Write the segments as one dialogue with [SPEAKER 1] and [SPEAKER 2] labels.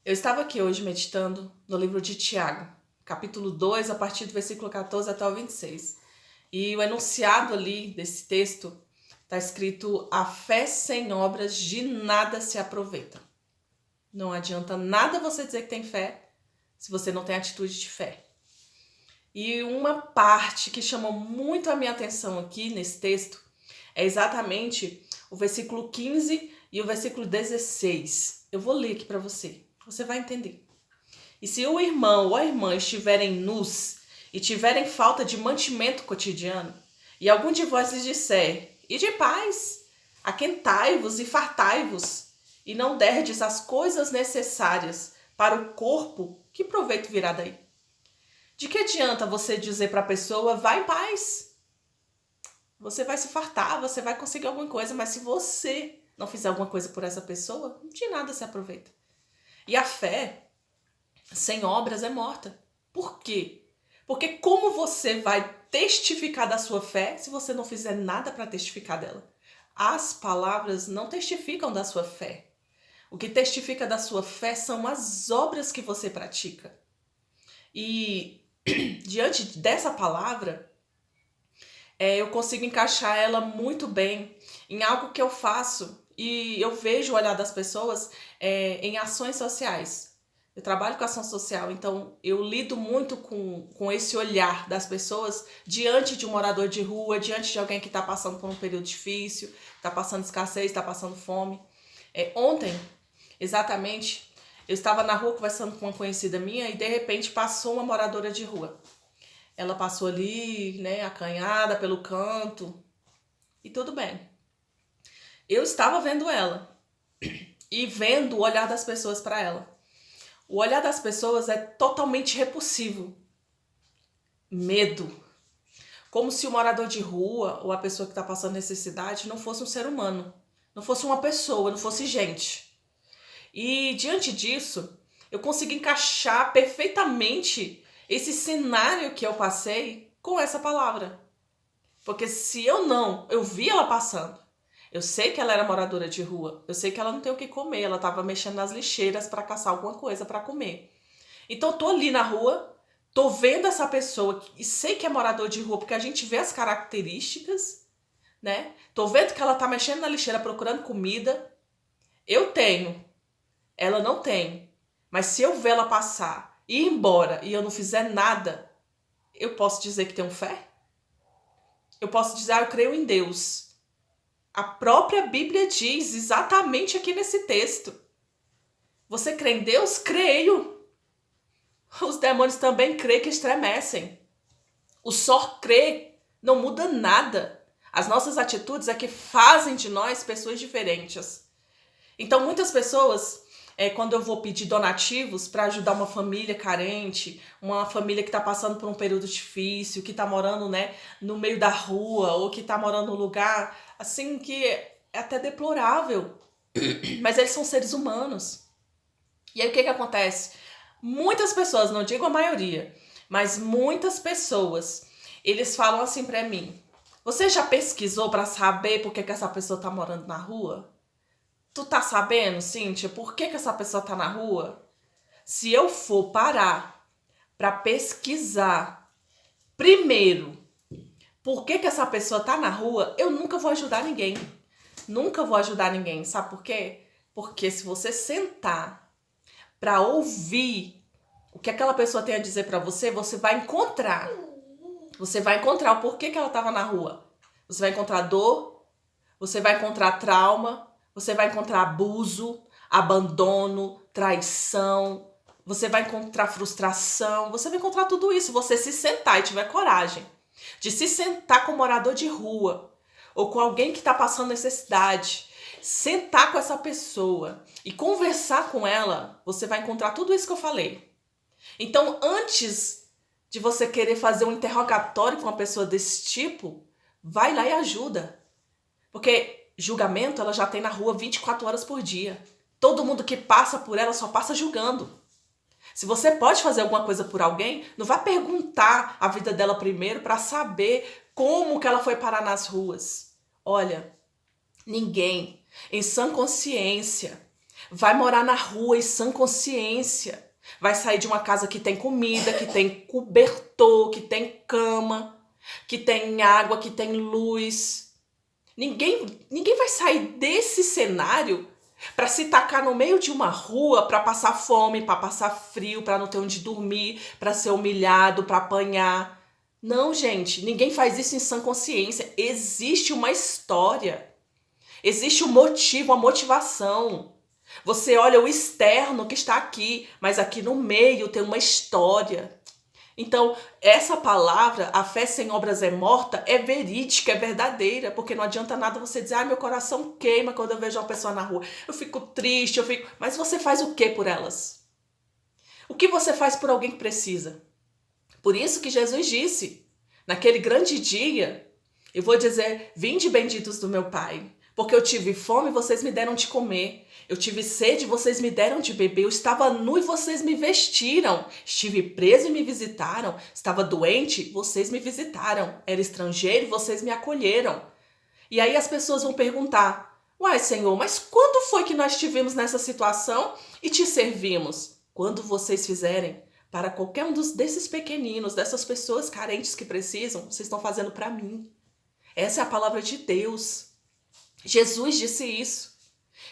[SPEAKER 1] Eu estava aqui hoje meditando no livro de Tiago, capítulo 2, a partir do versículo 14 até o 26. E o enunciado ali desse texto está escrito: a fé sem obras de nada se aproveita. Não adianta nada você dizer que tem fé se você não tem atitude de fé. E uma parte que chamou muito a minha atenção aqui nesse texto é exatamente o versículo 15 e o versículo 16. Eu vou ler aqui para você. Você vai entender. E se o irmão ou a irmã estiverem nus e tiverem falta de mantimento cotidiano, e algum de vós lhes disser: ide paz, aquentai-vos e fartai-vos, e não derdes as coisas necessárias para o corpo, que proveito virá daí? De que adianta você dizer para a pessoa: vá em paz? Você vai se fartar, você vai conseguir alguma coisa, mas se você não fizer alguma coisa por essa pessoa, de nada se aproveita. E a fé sem obras é morta. Por quê? Porque como você vai testificar da sua fé se você não fizer nada para testificar dela? As palavras não testificam da sua fé. O que testifica da sua fé são as obras que você pratica. E diante dessa palavra, eu consigo encaixar ela muito bem em algo que eu faço e eu vejo o olhar das pessoas em ações sociais. Eu trabalho com ação social, então eu lido muito com esse olhar das pessoas diante de um morador de rua, diante de alguém que está passando por um período difícil, está passando escassez, está passando fome. Ontem, exatamente, eu estava na rua conversando com uma conhecida minha e de repente passou uma moradora de rua. Ela passou ali, né, acanhada pelo canto e tudo bem. Eu estava vendo ela e vendo o olhar das pessoas para ela. O olhar das pessoas é totalmente repulsivo. Medo. Como se o morador de rua ou a pessoa que está passando necessidade não fosse um ser humano. Não fosse uma pessoa, não fosse gente. E diante disso, eu consegui encaixar perfeitamente esse cenário que eu passei com essa palavra. Porque se eu vi ela passando. Eu sei que ela era moradora de rua. Eu sei que ela não tem o que comer. Ela estava mexendo nas lixeiras para caçar alguma coisa para comer. Então eu tô ali na rua, tô vendo essa pessoa e sei que é morador de rua porque a gente vê as características, né? Tô vendo que ela tá mexendo na lixeira procurando comida. Eu tenho. Ela não tem. Mas se eu ver ela passar e ir embora e eu não fizer nada, eu posso dizer que tenho fé? Eu posso dizer: eu creio em Deus. A própria Bíblia diz exatamente aqui nesse texto. Você crê em Deus? Creio. Os demônios também creem que estremecem. O só crer não muda nada. As nossas atitudes é que fazem de nós pessoas diferentes. Então muitas pessoas, quando eu vou pedir donativos para ajudar uma família carente, uma família que está passando por um período difícil, que está morando, né, no meio da rua, ou que está morando num lugar assim que é até deplorável, mas eles são seres humanos. E aí o que acontece? Muitas pessoas, não digo a maioria, mas muitas pessoas, eles falam assim pra mim: você já pesquisou pra saber por que essa pessoa tá morando na rua? Tu tá sabendo, Cíntia, por que essa pessoa tá na rua? Se eu for parar pra pesquisar primeiro por que essa pessoa tá na rua, eu nunca vou ajudar ninguém. Nunca vou ajudar ninguém. Sabe por quê? Porque se você sentar para ouvir o que aquela pessoa tem a dizer para você, você vai encontrar. Você vai encontrar o porquê que ela estava na rua. Você vai encontrar dor, você vai encontrar trauma, você vai encontrar abuso, abandono, traição, você vai encontrar frustração, você vai encontrar tudo isso. Você se sentar e tiver coragem de se sentar com um morador de rua ou com alguém que está passando necessidade, sentar com essa pessoa e conversar com ela, você vai encontrar tudo isso que eu falei. Então, antes de você querer fazer um interrogatório com uma pessoa desse tipo, vai lá e ajuda. Porque julgamento ela já tem na rua 24 horas por dia. Todo mundo que passa por ela só passa julgando. Se você pode fazer alguma coisa por alguém, não vai perguntar a vida dela primeiro para saber como que ela foi parar nas ruas. Olha, ninguém em sã consciência vai morar na rua em sã consciência, vai sair de uma casa que tem comida, que tem cobertor, que tem cama, que tem água, que tem luz. Ninguém vai sair desse cenário para se tacar no meio de uma rua para passar fome, para passar frio, para não ter onde dormir, para ser humilhado, para apanhar. Não, gente, ninguém faz isso em sã consciência. Existe uma história, existe um motivo, uma motivação. Você olha o externo que está aqui, mas aqui no meio tem uma história. Então, essa palavra, a fé sem obras é morta, é verídica, é verdadeira, porque não adianta nada você dizer, meu coração queima quando eu vejo uma pessoa na rua, eu fico triste, Mas você faz o que por elas? O que você faz por alguém que precisa? Por isso que Jesus disse, naquele grande dia, eu vou dizer, vinde benditos do meu Pai, porque eu tive fome e vocês me deram de comer. Eu tive sede e vocês me deram de beber. Eu estava nu e vocês me vestiram. Estive preso e me visitaram. Estava doente, vocês me visitaram. Era estrangeiro e vocês me acolheram. E aí as pessoas vão perguntar, uai, Senhor, mas quando foi que nós estivemos nessa situação e te servimos? Quando vocês fizerem para qualquer um desses pequeninos, dessas pessoas carentes que precisam, vocês estão fazendo para mim. Essa é a palavra de Deus. Jesus disse isso.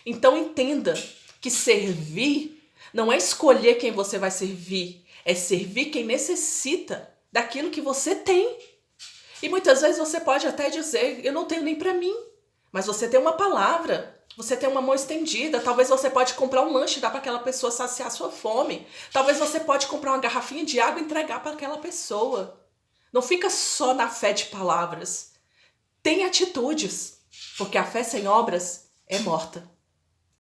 [SPEAKER 1] Então entenda que servir não é escolher quem você vai servir, é servir quem necessita daquilo que você tem. E muitas vezes você pode até dizer, eu não tenho nem para mim, mas você tem uma palavra, você tem uma mão estendida, talvez você pode comprar um lanche e dar para aquela pessoa saciar sua fome, talvez você pode comprar uma garrafinha de água e entregar para aquela pessoa. Não fica só na fé de palavras, tem atitudes, porque a fé sem obras é morta.